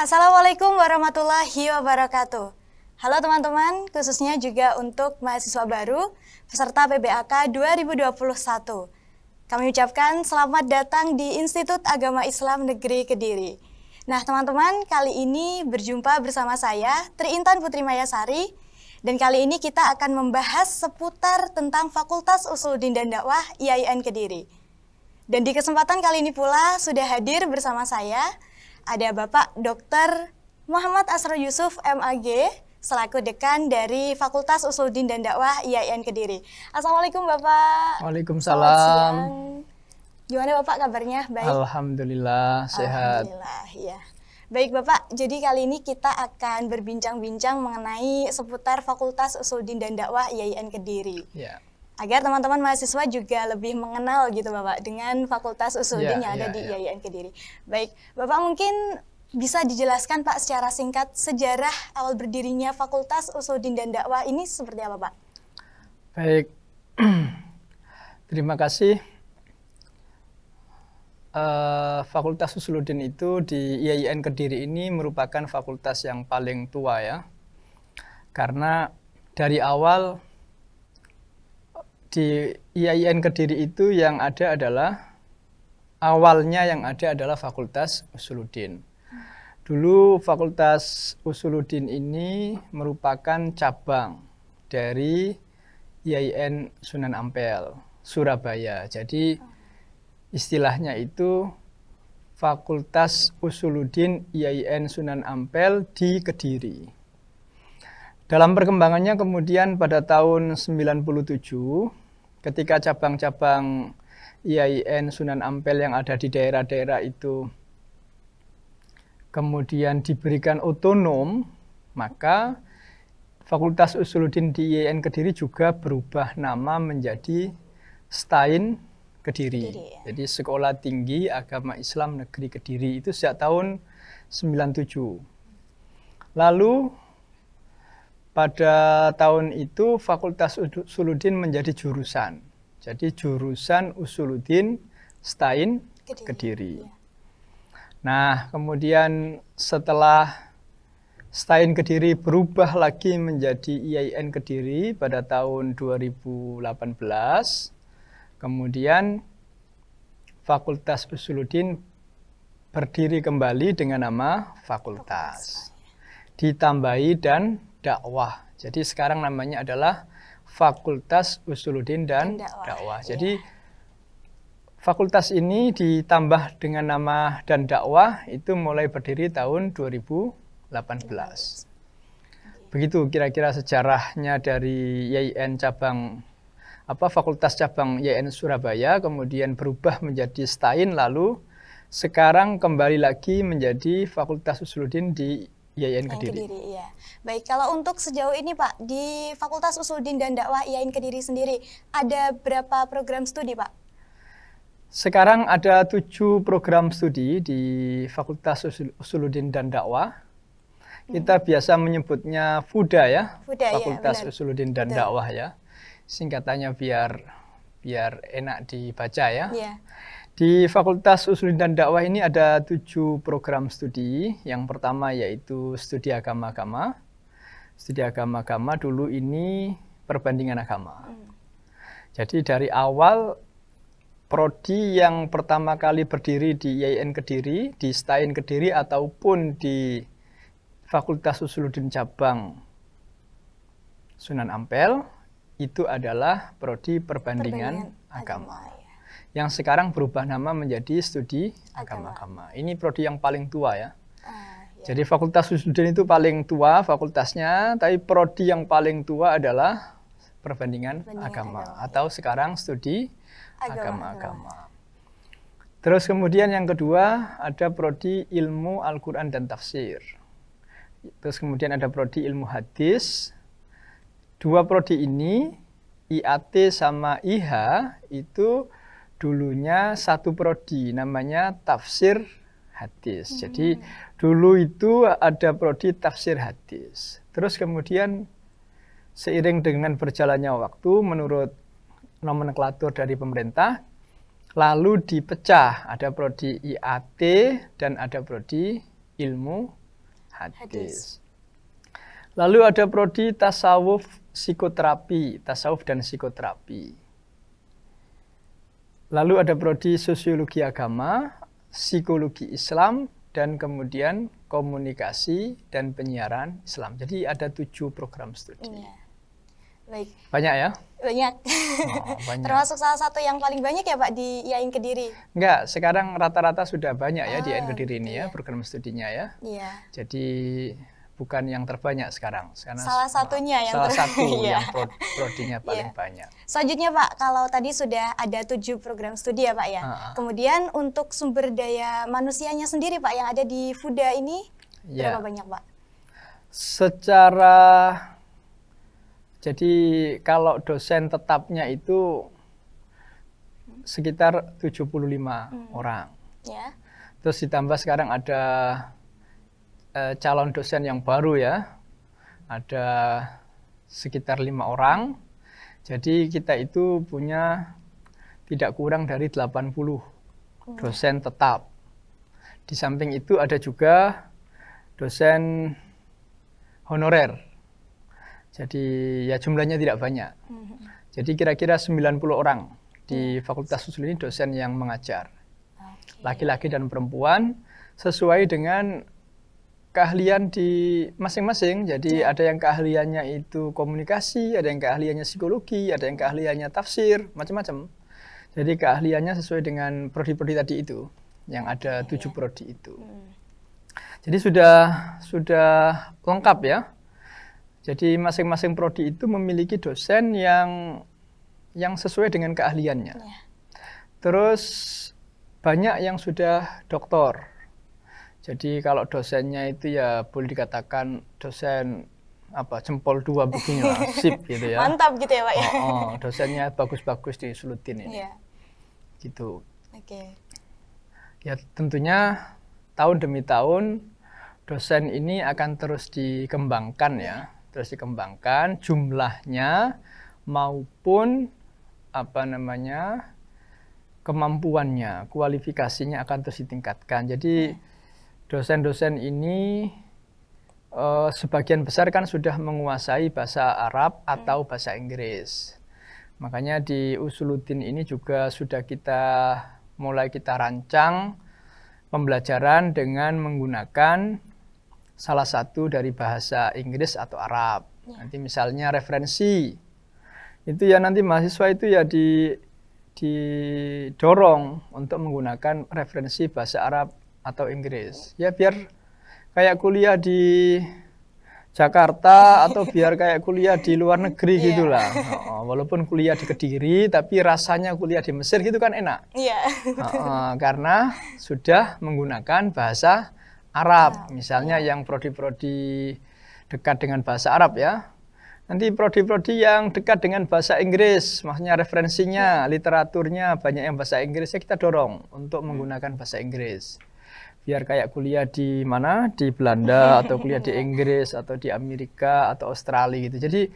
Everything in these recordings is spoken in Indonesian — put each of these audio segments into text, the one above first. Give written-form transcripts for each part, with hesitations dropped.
Assalamualaikum warahmatullahi wabarakatuh. Halo teman-teman, khususnya juga untuk mahasiswa baru peserta PBAK 2021. Kami ucapkan selamat datang di Institut Agama Islam Negeri Kediri. Nah teman-teman, kali ini berjumpa bersama saya, Tri Intan Putri Mayasari. Dan kali ini kita akan membahas seputar tentang Fakultas Usuluddin dan Dakwah IAIN Kediri. Dan di kesempatan kali ini pula sudah hadir bersama saya, ada Bapak Dr. Muhammad Asrul Yusuf MAG, selaku Dekan dari Fakultas Usuluddin dan Dakwah IAIN Kediri. Assalamualaikum Bapak. Waalaikumsalam. Gimana Bapak kabarnya? Baik? Alhamdulillah, sehat. Alhamdulillah, ya. Baik Bapak, jadi kali ini kita akan berbincang-bincang mengenai seputar Fakultas Usuluddin dan Dakwah IAIN Kediri. Ya. Agar teman-teman mahasiswa juga lebih mengenal gitu Bapak dengan Fakultas Usuluddin yang ada di IAIN Kediri. Baik, Bapak mungkin bisa dijelaskan Pak secara singkat sejarah awal berdirinya Fakultas Usuluddin dan Dakwah ini seperti apa Pak? Baik, terima kasih. Fakultas Usuluddin itu di IAIN Kediri ini merupakan fakultas yang paling tua ya. Karena dari awal di IAIN Kediri itu yang ada adalah Fakultas Usuluddin. Dulu Fakultas Usuluddin ini merupakan cabang dari IAIN Sunan Ampel, Surabaya. Jadi istilahnya itu Fakultas Usuluddin IAIN Sunan Ampel di Kediri. Dalam perkembangannya kemudian pada tahun 97, ketika cabang-cabang IAIN Sunan Ampel yang ada di daerah-daerah itu kemudian diberikan otonom, maka Fakultas Usuluddin di IAIN Kediri juga berubah nama menjadi STAIN Kediri. Jadi Sekolah Tinggi Agama Islam Negeri Kediri itu sejak tahun 97. Lalu pada tahun itu Fakultas Usuluddin menjadi jurusan. Jadi jurusan Usuluddin STAIN Kediri. Nah, kemudian setelah STAIN Kediri berubah lagi menjadi IAIN Kediri pada tahun 2018. Kemudian Fakultas Usuluddin berdiri kembali dengan nama Fakultas. Ditambahi dan dakwah. Jadi sekarang namanya adalah Fakultas Usuluddin dan Dakwah. Jadi fakultas ini ditambah dengan nama dan dakwah itu mulai berdiri tahun 2018. Begitu kira-kira sejarahnya dari IAIN cabang Fakultas Cabang IAIN Surabaya, kemudian berubah menjadi STAIN, lalu sekarang kembali lagi menjadi Fakultas Usuluddin di IAIN Kediri. Ya. Baik, kalau untuk sejauh ini Pak, di Fakultas Usuluddin dan Dakwah IAIN Kediri sendiri, ada berapa program studi Pak? Sekarang ada 7 program studi di Fakultas Usuluddin dan Dakwah. Kita biasa menyebutnya FUDA ya, Fakultas Usuluddin dan Dakwah ya. Singkatannya biar enak dibaca ya. Di Fakultas Usuluddin dan Dakwah ini ada 7 program studi. Yang pertama yaitu studi agama-agama. Studi agama-agama dulu ini perbandingan agama. Jadi dari awal prodi yang pertama kali berdiri di IAIN Kediri, di STAIN Kediri ataupun di Fakultas Usuluddin Cabang Sunan Ampel, itu adalah prodi perbandingan agama. Yang sekarang berubah nama menjadi studi agama-agama. Ini prodi yang paling tua ya. Jadi Fakultas Usuluddin itu paling tua fakultasnya, tapi prodi yang paling tua adalah perbandingan agama atau sekarang studi agama-agama. Terus kemudian yang kedua ada prodi ilmu Al-Quran dan Tafsir. Terus kemudian ada prodi ilmu hadis. Dua prodi ini, IAT sama IH, itu dulunya satu prodi, namanya Tafsir Hadis. Jadi dulu itu ada prodi Tafsir Hadis. Terus kemudian seiring dengan berjalannya waktu, menurut nomenklatur dari pemerintah, lalu dipecah. Ada prodi IAT dan ada prodi ilmu hadis. Lalu ada prodi tasawuf psikoterapi, tasawuf dan psikoterapi. Lalu ada prodi sosiologi agama, psikologi Islam, dan kemudian komunikasi dan penyiaran Islam. Jadi ada 7 program studi. Iya. Baik. Banyak ya? Banyak. Oh, banyak. Termasuk salah satu yang paling banyak ya Pak di IAIN Kediri? Enggak, sekarang rata-rata sudah banyak ya di IAIN Kediri ini ya, iya. program studinya ya. Iya. Jadi bukan yang terbanyak sekarang. Salah satunya yang salah satu iya. yang prodinya paling banyak. Selanjutnya Pak, kalau tadi sudah ada 7 program studi ya Pak ya. Kemudian untuk sumber daya manusianya sendiri Pak yang ada di FUDA ini berapa banyak Pak? Jadi kalau dosen tetapnya itu sekitar 75 orang. Ya. Terus ditambah sekarang ada calon dosen yang baru ya, ada sekitar 5 orang. Jadi kita itu punya tidak kurang dari 80 dosen tetap. Di samping itu ada juga dosen honorer. Jadi ya jumlahnya tidak banyak. Jadi kira-kira 90 orang di Fakultas Usul ini dosen yang mengajar. Laki-laki dan perempuan sesuai dengan keahlian di masing-masing. Jadi ada yang keahliannya itu komunikasi, ada yang keahliannya psikologi, ada yang keahliannya tafsir, macam-macam. Jadi keahliannya sesuai dengan prodi-prodi tadi itu, yang ada 7 prodi itu. Jadi sudah lengkap ya. Jadi masing-masing prodi itu memiliki dosen yang sesuai dengan keahliannya. Terus banyak yang sudah doktor. Jadi kalau dosennya itu ya boleh dikatakan dosen jempol 2 begini lah, sip gitu ya. Mantap gitu ya Pak ya. Dosennya bagus-bagus di Sulutin ini. Gitu. Ya tentunya tahun demi tahun dosen ini akan terus dikembangkan ya. Terus dikembangkan jumlahnya maupun kemampuannya, kualifikasinya akan terus ditingkatkan. Jadi dosen-dosen ini sebagian besar kan sudah menguasai bahasa Arab atau bahasa Inggris. Makanya di Usuluddin ini juga sudah mulai kita rancang pembelajaran dengan menggunakan salah satu dari bahasa Inggris atau Arab. Nanti misalnya referensi, itu ya nanti mahasiswa itu ya didorong untuk menggunakan referensi bahasa Arab atau Inggris. Ya biar kayak kuliah di Jakarta atau biar kayak kuliah di luar negeri gitulah. Walaupun kuliah di Kediri tapi rasanya kuliah di Mesir gitu kan enak. Karena sudah menggunakan bahasa Arab. Misalnya yang prodi-prodi dekat dengan bahasa Arab ya. Nanti prodi-prodi yang dekat dengan bahasa Inggris, maksudnya referensinya, literaturnya banyak yang bahasa Inggris, ya kita dorong untuk menggunakan bahasa Inggris. Biar kayak kuliah di mana, di Belanda atau kuliah di Inggris atau di Amerika atau Australia gitu. Jadi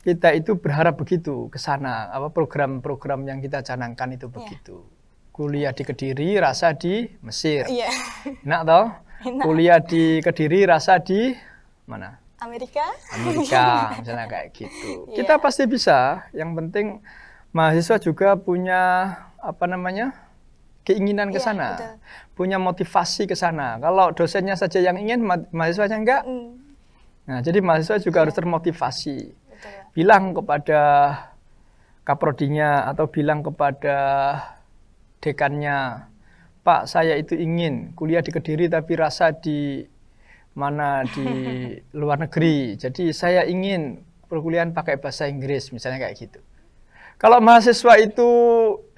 kita itu berharap begitu ke sana, program-program yang kita canangkan itu begitu. Kuliah di Kediri, rasa di Mesir. Enak toh? Kuliah di Kediri, rasa di mana? Amerika, misalnya kayak gitu. Kita pasti bisa. Yang penting mahasiswa juga punya keinginan ke sana, punya motivasi ke sana. Kalau dosennya saja yang ingin, mahasiswanya enggak. Nah, jadi mahasiswa juga harus termotivasi. Bilang kepada kaprodinya atau bilang kepada dekannya, Pak, saya itu ingin kuliah di Kediri tapi rasa di luar negeri. Jadi saya ingin perkuliahan pakai bahasa Inggris, misalnya kayak gitu. Kalau mahasiswa itu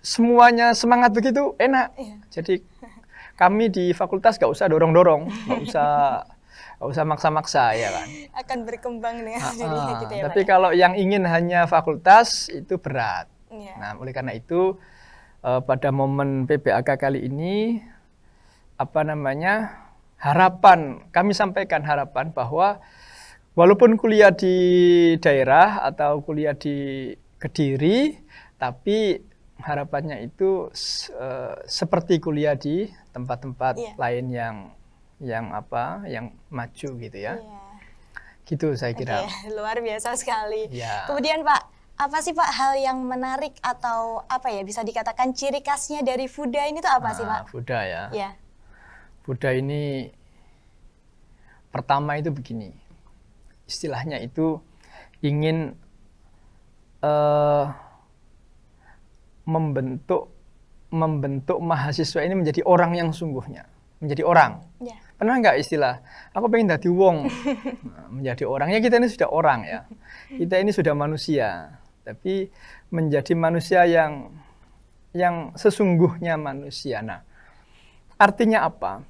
semuanya semangat begitu, enak. Jadi kami di fakultas gak usah dorong-dorong, gak usah maksa-maksa ya kan. Akan berkembang dengan sendirinya gitu ya. Tapi kalau yang ingin hanya fakultas itu berat. Nah, oleh karena itu pada momen PBAK kali ini kami sampaikan harapan bahwa walaupun kuliah di daerah atau kuliah di Kediri, tapi harapannya itu seperti kuliah di tempat-tempat lain yang maju gitu ya. Gitu saya kira. Luar biasa sekali. Ya. Kemudian Pak, apa sih Pak hal yang menarik atau apa ya bisa dikatakan ciri khasnya dari Buddha ini tuh apa sih Pak? Buddha ya. Ya. Buddha ini pertama itu begini, istilahnya itu ingin membentuk mahasiswa ini menjadi orang yang sungguhnya, menjadi orang. Ya. Pernah nggak istilah, aku pengen jadi wong, menjadi orang. Ya kita ini sudah orang ya, kita ini sudah manusia, tapi menjadi manusia yang sesungguhnya manusia. Nah, artinya apa?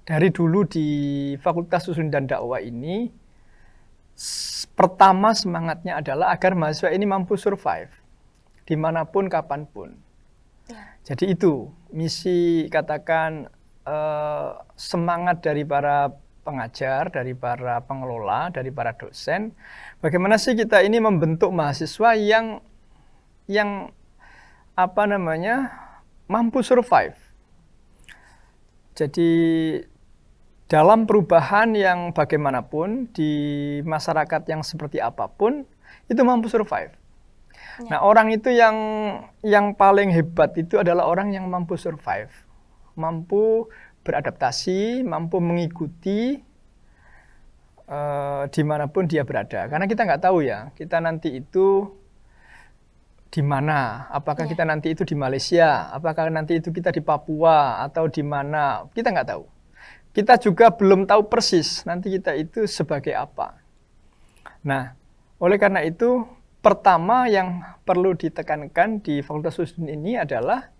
Dari dulu di Fakultas Usul dan Dakwah ini, pertama semangatnya adalah agar mahasiswa ini mampu survive, dimanapun, kapanpun. Ya. Jadi itu misi, katakan, semangat dari para pengajar, dari para pengelola, dari para dosen. Bagaimana sih kita ini membentuk mahasiswa yang mampu survive. Jadi dalam perubahan yang bagaimanapun di masyarakat yang seperti apapun itu mampu survive. Ya. Nah, orang itu yang paling hebat itu adalah orang yang mampu survive, mampu beradaptasi, mampu mengikuti dimanapun dia berada. Karena kita nggak tahu ya, kita nanti itu di mana? Apakah kita nanti itu di Malaysia? Apakah nanti itu kita di Papua atau di mana? Kita nggak tahu. Kita juga belum tahu persis nanti kita itu sebagai apa. Nah, oleh karena itu pertama yang perlu ditekankan di Fakultas Usul ini adalah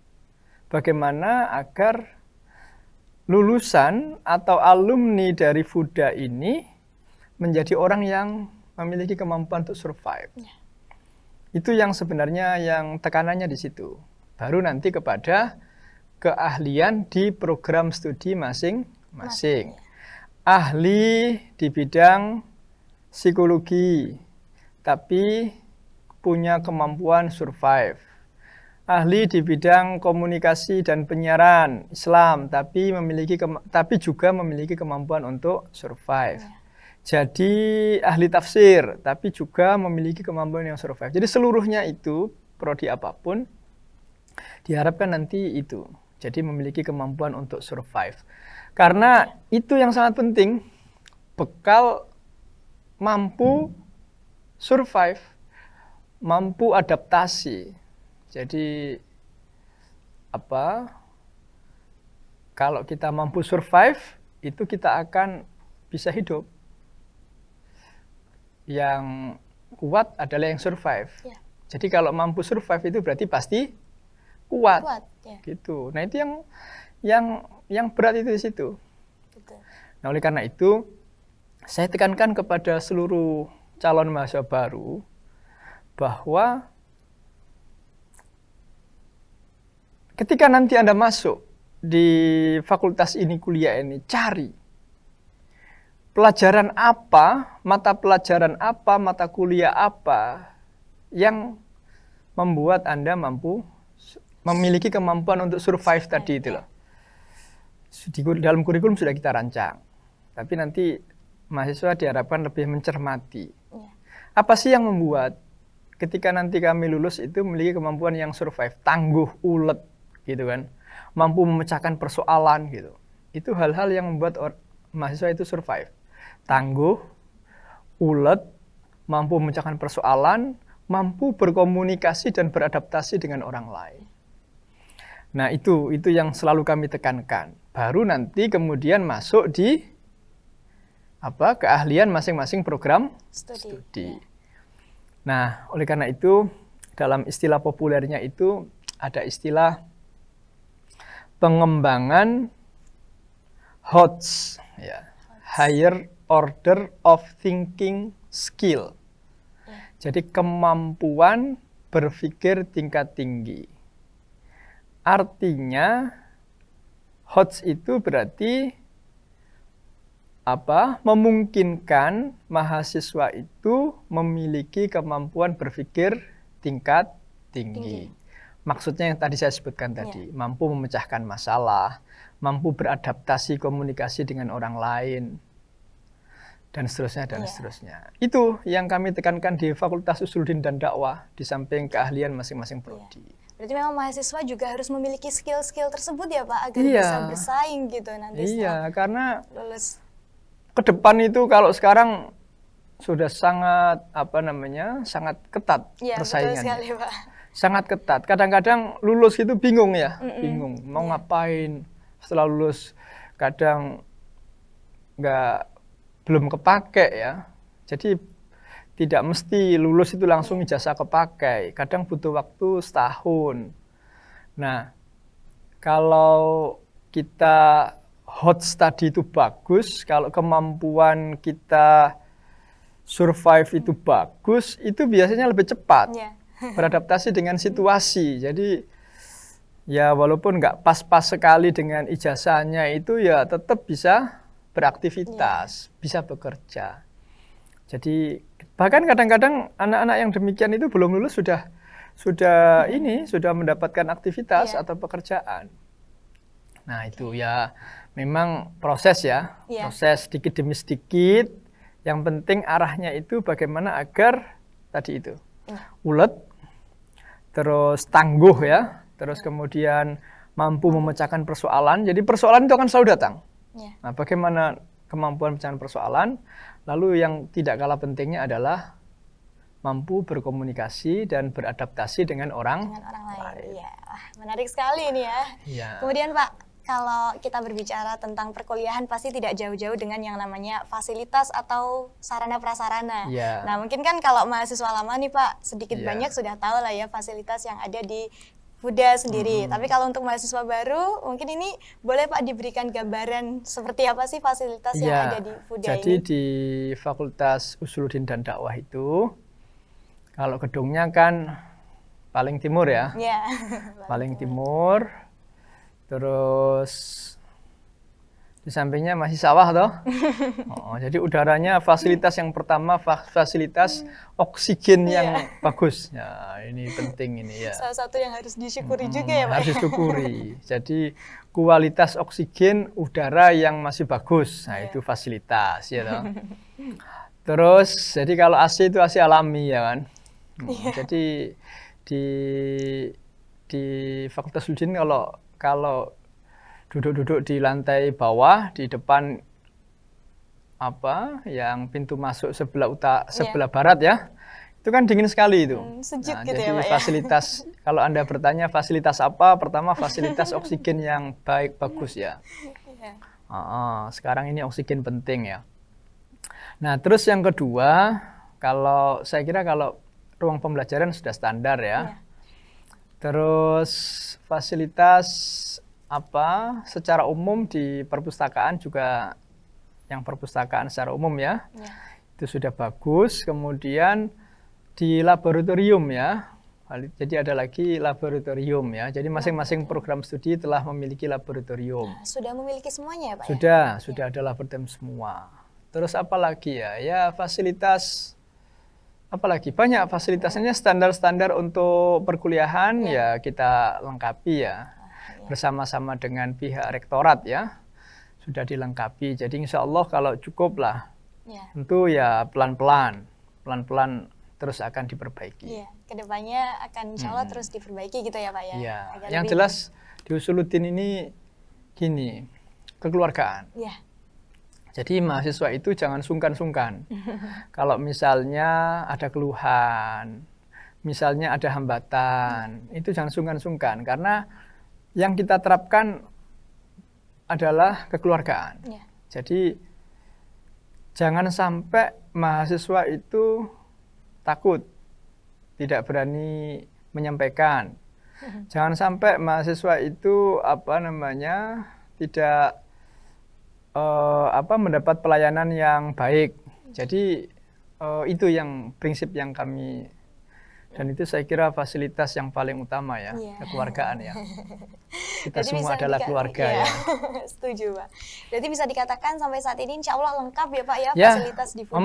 bagaimana agar lulusan atau alumni dari Buddha ini menjadi orang yang memiliki kemampuan untuk survive. Ya. Itu yang sebenarnya yang tekanannya di situ. Baru nanti kepada keahlian di program studi masing-masing. Ahli di bidang psikologi, tapi punya kemampuan survive. Ahli di bidang komunikasi dan penyiaran Islam, tapi juga memiliki kemampuan untuk survive. Jadi ahli tafsir, tapi juga memiliki kemampuan yang survive. Jadi seluruhnya itu, prodi apapun, diharapkan nanti itu. Jadi memiliki kemampuan untuk survive. Karena itu yang sangat penting, bekal mampu survive, mampu adaptasi. Jadi kalau kita mampu survive, itu kita akan bisa hidup. Yang kuat adalah yang survive. Ya. Jadi kalau mampu survive itu berarti pasti kuat. Ya. Gitu. Nah, itu yang berat itu di situ. Betul. Nah, oleh karena itu saya tekankan kepada seluruh calon mahasiswa baru bahwa ketika nanti Anda masuk di fakultas ini, kuliah ini, cari pelajaran apa, mata pelajaran apa, mata kuliah apa yang membuat Anda memiliki kemampuan untuk survive tadi itu loh. Dalam kurikulum sudah kita rancang, tapi nanti mahasiswa diharapkan lebih mencermati. Apa sih yang membuat ketika nanti kami lulus itu memiliki kemampuan yang survive, tangguh, ulet, gitu kan, mampu memecahkan persoalan gitu. Itu hal-hal yang membuat mahasiswa itu survive. Tangguh, ulet, mampu memecahkan persoalan, mampu berkomunikasi dan beradaptasi dengan orang lain. Nah, itu yang selalu kami tekankan. Baru nanti kemudian masuk di keahlian masing-masing program studi. Nah, oleh karena itu dalam istilah populernya itu ada istilah pengembangan HOTS, ya, Higher Order of Thinking Skill. Jadi kemampuan berpikir tingkat tinggi. Artinya HOTS itu berarti memungkinkan mahasiswa itu memiliki kemampuan berpikir tingkat tinggi. maksudnya yang tadi saya sebutkan tadi, mampu memecahkan masalah, mampu beradaptasi komunikasi dengan orang lain, dan seterusnya, dan seterusnya. Itu yang kami tekankan di Fakultas Usuluddin dan Dakwah, di samping keahlian masing-masing prodi. Berarti memang mahasiswa juga harus memiliki skill-skill tersebut ya Pak, agar bisa bersaing gitu nanti. Iya, karena lulus. Ke depan itu kalau sekarang sudah sangat sangat ketat persaingannya. Betul sekali, Pak. Sangat ketat. Kadang-kadang lulus itu bingung ya, bingung mau ngapain setelah lulus. Kadang belum kepake ya. Jadi tidak mesti lulus itu langsung ijazah kepakai. Kadang butuh waktu setahun. Nah, kalau kita hot study itu bagus, kalau kemampuan kita survive itu bagus, itu biasanya lebih cepat beradaptasi dengan situasi. Jadi ya walaupun nggak pas-pas sekali dengan ijazahnya itu ya tetap bisa beraktivitas, bisa bekerja. Jadi bahkan kadang-kadang anak-anak yang demikian itu belum lulus sudah mendapatkan aktivitas atau pekerjaan. Nah itu ya memang proses ya, proses sedikit demi sedikit. Yang penting arahnya itu bagaimana agar tadi itu ulet, terus tangguh ya, terus kemudian mampu memecahkan persoalan. Jadi persoalan itu akan selalu datang. Nah, bagaimana kemampuan memecahkan persoalan? Lalu yang tidak kalah pentingnya adalah mampu berkomunikasi dan beradaptasi dengan orang lain. Ya, menarik sekali ini ya. Kemudian Pak, kalau kita berbicara tentang perkuliahan pasti tidak jauh-jauh dengan yang namanya fasilitas atau sarana prasarana. Nah mungkin kan kalau mahasiswa lama nih Pak, sedikit banyak sudah tahu lah ya fasilitas yang ada di FUDA sendiri. Tapi kalau untuk mahasiswa baru, mungkin ini boleh Pak diberikan gambaran seperti apa sih fasilitas yang ada di FUDA ini? Jadi di Fakultas Usuluddin dan Dakwah itu, kalau gedungnya kan paling timur ya, paling timur. Terus di sampingnya masih sawah toh. Jadi udaranya fasilitas yang pertama fasilitas oksigen yang bagus. Ya, ini penting ini ya. Salah satu yang harus disyukuri juga ya Pak. Harus disyukuri. Jadi kualitas oksigen udara yang masih bagus. Nah, itu fasilitas ya toh. Terus jadi kalau AC itu AC alami ya kan. Jadi di Fakultas Usuluddin kalau duduk-duduk di lantai bawah, di depan yang pintu masuk sebelah barat ya, itu kan dingin sekali itu. Sejuk gitu jadi ya Pak fasilitas, kalau Anda bertanya fasilitas apa, pertama fasilitas oksigen yang bagus ya. Sekarang ini oksigen penting ya. Nah terus yang kedua, saya kira kalau ruang pembelajaran sudah standar ya. Terus fasilitas secara umum di perpustakaan juga, yang perpustakaan secara umum ya, itu sudah bagus. Kemudian di laboratorium ya, jadi ada lagi laboratorium ya. Jadi masing-masing program studi telah memiliki laboratorium. Sudah memiliki semuanya ya Pak? Sudah ada laboratorium semua. Terus apa lagi ya? Ya fasilitas. Apalagi banyak fasilitasnya, standar-standar untuk perkuliahan ya kita lengkapi ya, bersama-sama dengan pihak rektorat ya, sudah dilengkapi. Jadi insya Allah kalau cukup lah, tentu ya pelan-pelan terus akan diperbaiki. Kedepannya akan insya Allah terus diperbaiki gitu ya Pak ya. Yang jelas di Usuluddin ini gini, kekeluargaan. Jadi mahasiswa itu jangan sungkan-sungkan. Kalau misalnya ada keluhan, misalnya ada hambatan, itu jangan sungkan-sungkan. Karena yang kita terapkan adalah kekeluargaan. Jadi jangan sampai mahasiswa itu takut, tidak berani menyampaikan. Jangan sampai mahasiswa itu tidak mendapat pelayanan yang baik. Jadi itu yang prinsip yang kami, dan itu saya kira fasilitas yang paling utama ya, kekeluargaan ya. Kita jadi semua adalah keluarga ya. Setuju Pak. Jadi bisa dikatakan sampai saat ini insya Allah lengkap ya Pak ya, fasilitas di FUDA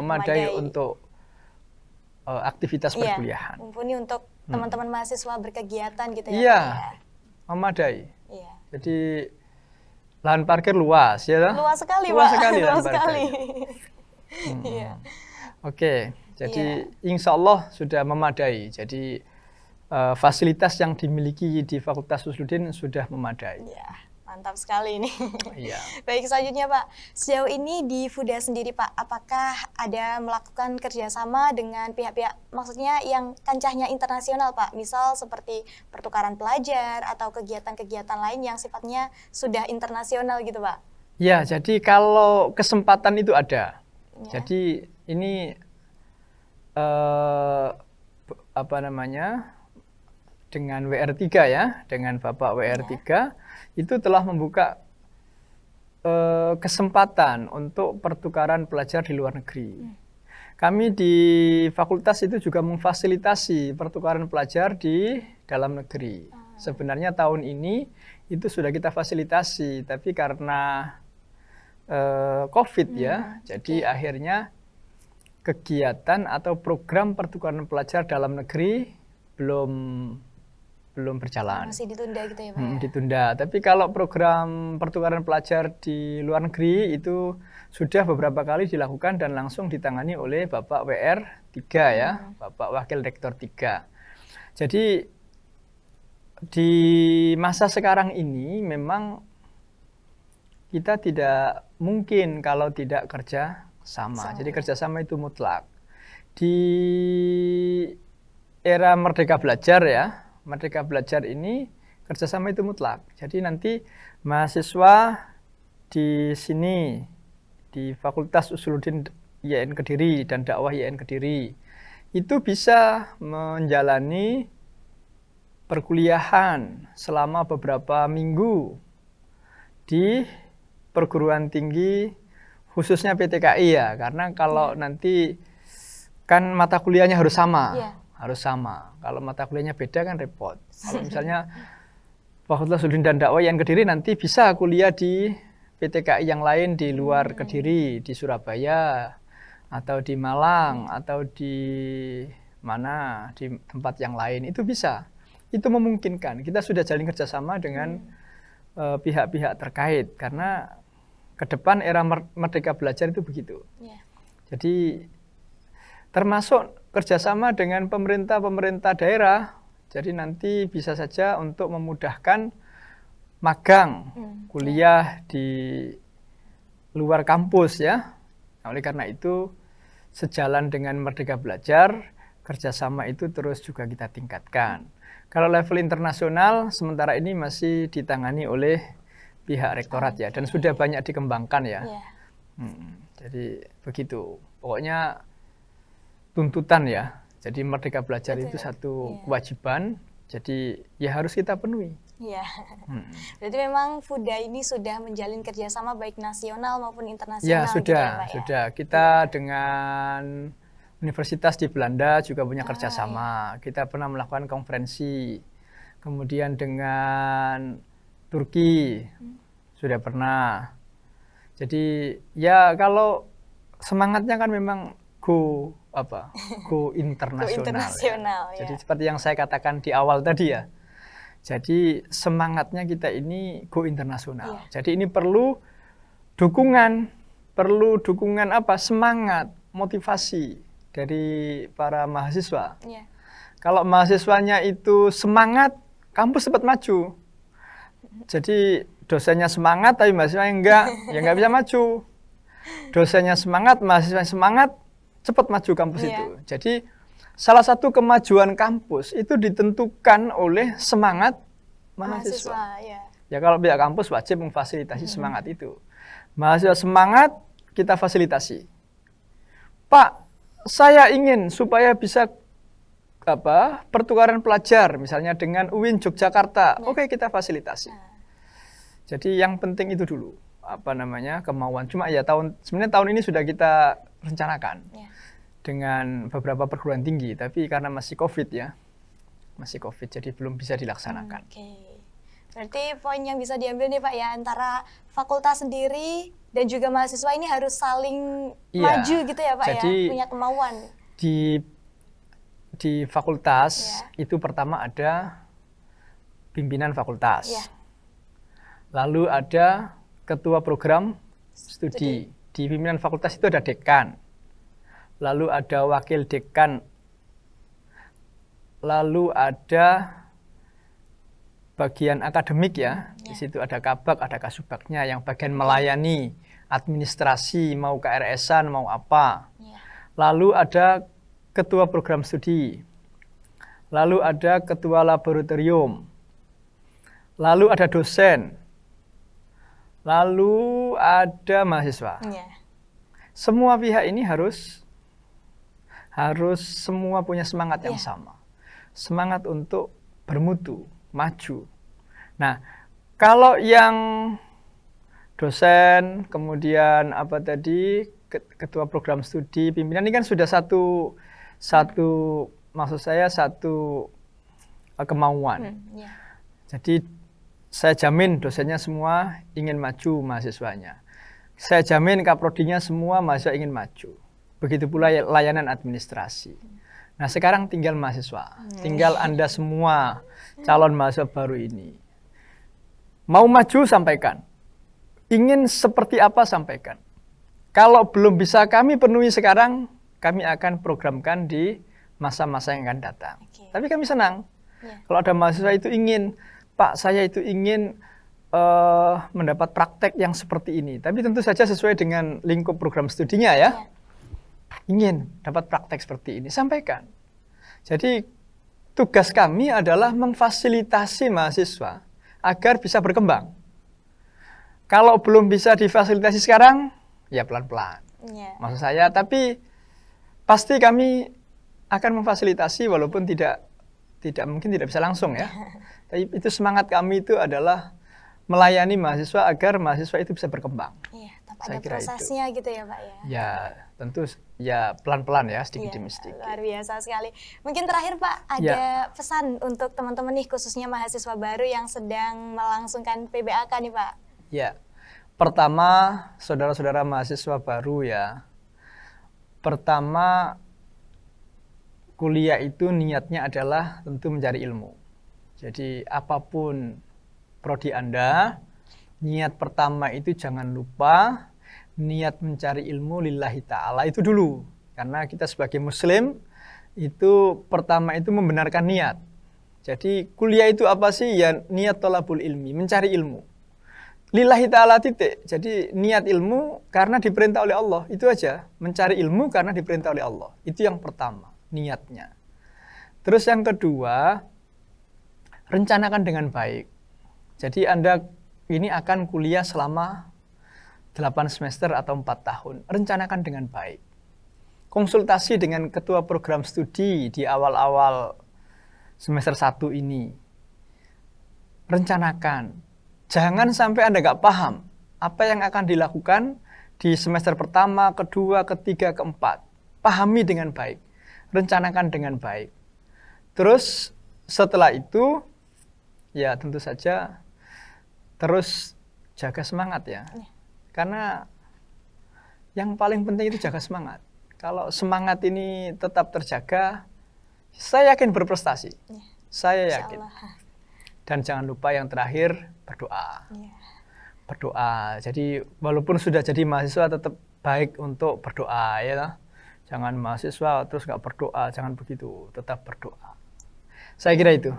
memadai untuk aktivitas perkuliahan. Mumpuni untuk teman-teman mahasiswa berkegiatan gitu ya, iya, Pak ya? Memadai. Iya. Jadi lahan parkir luas ya, luas sekali, luas Pak. sekali, luas sekali. Iya. Oke, jadi insya Allah sudah memadai. Jadi fasilitas yang dimiliki di Fakultas Usuluddin sudah memadai. Iya, mantap sekali ini. Iya. Baik, selanjutnya Pak, sejauh ini di FUDA sendiri Pak, apakah ada melakukan kerjasama dengan pihak-pihak, maksudnya yang kancahnya internasional Pak, misal seperti pertukaran pelajar atau kegiatan-kegiatan lain yang sifatnya sudah internasional gitu Pak? Ya, jadi kalau kesempatan itu ada. Ya. Jadi ini apa namanya, dengan WR3 ya, dengan Bapak WR3 itu telah membuka kesempatan untuk pertukaran pelajar di luar negeri. Kami di fakultas itu juga memfasilitasi pertukaran pelajar di dalam negeri. Sebenarnya tahun ini itu sudah kita fasilitasi, tapi karena COVID ya, jadi akhirnya kegiatan atau program pertukaran pelajar dalam negeri belum berjalan. Masih ditunda gitu ya Pak? Ditunda. Tapi kalau program pertukaran pelajar di luar negeri itu sudah beberapa kali dilakukan dan langsung ditangani oleh Bapak WR3 ya, Bapak Wakil Rektor 3. Jadi di masa sekarang ini memang kita tidak mungkin kalau tidak kerja sama. Jadi kerjasama itu mutlak. Di era Merdeka Belajar ya, Merdeka Belajar ini kerjasama itu mutlak. Jadi nanti mahasiswa di sini, di Fakultas Usuluddin IAIN Kediri dan Dakwah IAIN Kediri, itu bisa menjalani perkuliahan selama beberapa minggu di perguruan tinggi khususnya PTKI ya, karena kalau nanti kan mata kuliahnya harus sama, harus sama. Kalau mata kuliahnya beda kan repot. Kalau misalnya Fakultas Usuluddin dan Dakwah IAIN Kediri nanti bisa kuliah di PTKI yang lain di luar Kediri, di Surabaya atau di Malang atau di mana, di tempat yang lain, itu bisa. Itu memungkinkan. Kita sudah jalin kerjasama dengan pihak-pihak terkait karena ke depan era Merdeka Belajar itu begitu. Jadi termasuk kerjasama dengan pemerintah daerah. Jadi nanti bisa saja untuk memudahkan magang kuliah di luar kampus ya. Oleh karena itu sejalan dengan Merdeka Belajar, kerjasama itu terus juga kita tingkatkan. Kalau level internasional sementara ini masih ditangani oleh pihak rektorat ya, dan sudah banyak dikembangkan ya. Jadi begitu. Pokoknya tuntutan ya. Jadi Merdeka Belajar itu satu kewajiban. Jadi ya harus kita penuhi. Iya. Berarti memang FUDA ini sudah menjalin kerjasama baik nasional maupun internasional. Ya sudah, gitu ya, Pak, sudah. Kita dengan universitas di Belanda juga punya kerjasama. Kita pernah melakukan konferensi. Kemudian dengan Turki sudah pernah. Jadi ya kalau semangatnya kan memang go internasional. Ya. Jadi seperti yang saya katakan di awal tadi ya. Jadi semangatnya kita ini go internasional. Jadi ini perlu dukungan semangat, motivasi dari para mahasiswa. Kalau mahasiswanya itu semangat, kampus cepat maju. Jadi dosennya semangat tapi mahasiswanya enggak, ya enggak bisa maju. Dosennya semangat, mahasiswanya semangat, cepat maju kampus itu. Jadi salah satu kemajuan kampus itu ditentukan oleh semangat mahasiswa. Ya kalau pihak kampus wajib memfasilitasi semangat itu. Mahasiswa semangat, kita fasilitasi. Pak, saya ingin supaya bisa pertukaran pelajar misalnya dengan UIN Yogyakarta. Oke, kita fasilitasi. Jadi yang penting itu dulu, kemauan. Cuma ya sebenarnya tahun ini sudah kita rencanakan dengan beberapa perguruan tinggi, tapi karena masih COVID ya, jadi belum bisa dilaksanakan. Berarti poin yang bisa diambil nih Pak ya, antara fakultas sendiri dan juga mahasiswa ini harus saling maju gitu ya Pak, jadi, ya, punya kemauan. di fakultas itu pertama ada pimpinan fakultas. Lalu ada ketua program studi. Di pimpinan fakultas itu ada dekan. Lalu ada wakil dekan. Lalu ada bagian akademik ya. Di situ ada kabak, ada kasubagnya yang bagian melayani administrasi, mau KRS-an, mau apa. Lalu ada ketua program studi. Lalu ada ketua laboratorium. Lalu ada dosen. Lalu ada mahasiswa. Semua pihak ini harus semua punya semangat yang sama. Semangat untuk bermutu, maju. Nah, kalau yang dosen, kemudian apa tadi, ketua program studi, pimpinan ini kan sudah satu maksud saya satu kemauan. Jadi saya jamin dosennya semua ingin maju mahasiswanya. Saya jamin kaprodinya semua mahasiswa ingin maju. Begitu pula layanan administrasi. Nah sekarang tinggal mahasiswa. Tinggal Anda semua calon mahasiswa baru ini. Mau maju sampaikan. Ingin seperti apa sampaikan. Kalau belum bisa kami penuhi sekarang, kami akan programkan di masa-masa yang akan datang. Tapi kami senang. Kalau ada mahasiswa itu ingin, Pak, saya itu ingin mendapat praktek yang seperti ini. Tapi tentu saja sesuai dengan lingkup program studinya ya. Ingin dapat praktek seperti ini, sampaikan. Jadi tugas kami adalah memfasilitasi mahasiswa agar bisa berkembang. Kalau belum bisa difasilitasi sekarang, ya pelan-pelan. Maksud saya, tapi pasti kami akan memfasilitasi walaupun mungkin tidak bisa langsung ya. Tapi itu semangat kami itu adalah melayani mahasiswa agar mahasiswa itu bisa berkembang. Iya, tapi ada prosesnya itu gitu ya Pak ya. Ya, tentu ya pelan-pelan ya, sedikit demi sedikit. Luar biasa sekali. Mungkin terakhir Pak, ada pesan untuk teman-teman nih, khususnya mahasiswa baru yang sedang melangsungkan PBAK nih Pak. Ya, pertama saudara-saudara mahasiswa baru ya. Pertama, kuliah itu niatnya adalah tentu mencari ilmu. Jadi apapun prodi Anda, niat pertama itu jangan lupa niat mencari ilmu lillahi ta'ala itu dulu. Karena kita sebagai muslim itu pertama itu membenarkan niat. Jadi kuliah itu apa sih? Ya niat thalabul ilmi, mencari ilmu. Lillahi ta'ala titik. Jadi niat ilmu karena diperintah oleh Allah, itu aja. Mencari ilmu karena diperintah oleh Allah. Itu yang pertama, niatnya. Terus yang kedua, rencanakan dengan baik. Jadi Anda ini akan kuliah selama 8 semester atau 4 tahun. Rencanakan dengan baik. Konsultasi dengan ketua program studi di awal-awal semester 1 ini. Rencanakan. Jangan sampai Anda nggak paham apa yang akan dilakukan di semester pertama, kedua, ketiga, keempat. Pahami dengan baik. Rencanakan dengan baik. Terus setelah itu, ya tentu saja terus jaga semangat ya. Karena yang paling penting itu jaga semangat. Kalau semangat ini tetap terjaga, saya yakin berprestasi. Saya yakin. Dan jangan lupa yang terakhir, berdoa. Berdoa. Jadi walaupun sudah jadi mahasiswa tetap baik untuk berdoa ya. Jangan mahasiswa terus nggak berdoa, jangan begitu. Tetap berdoa. Saya kira itu.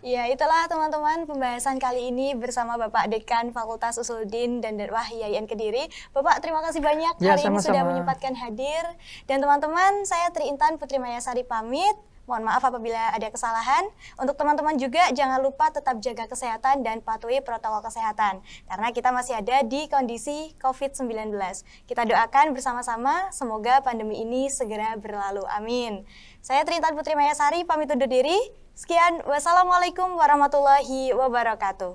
Ya, itulah teman-teman pembahasan kali ini bersama Bapak Dekan Fakultas Usuluddin dan Dakwah IAIN Kediri. Bapak, terima kasih banyak hari ini sudah menyempatkan hadir. Dan teman-teman, saya Tri Intan Putri Mayasari pamit. Mohon maaf apabila ada kesalahan. Untuk teman-teman juga jangan lupa tetap jaga kesehatan dan patuhi protokol kesehatan. Karena kita masih ada di kondisi COVID-19. Kita doakan bersama-sama semoga pandemi ini segera berlalu. Amin. Saya Tri Intan Putri Mayasari pamit undur diri. Sekian, wassalamualaikum warahmatullahi wabarakatuh.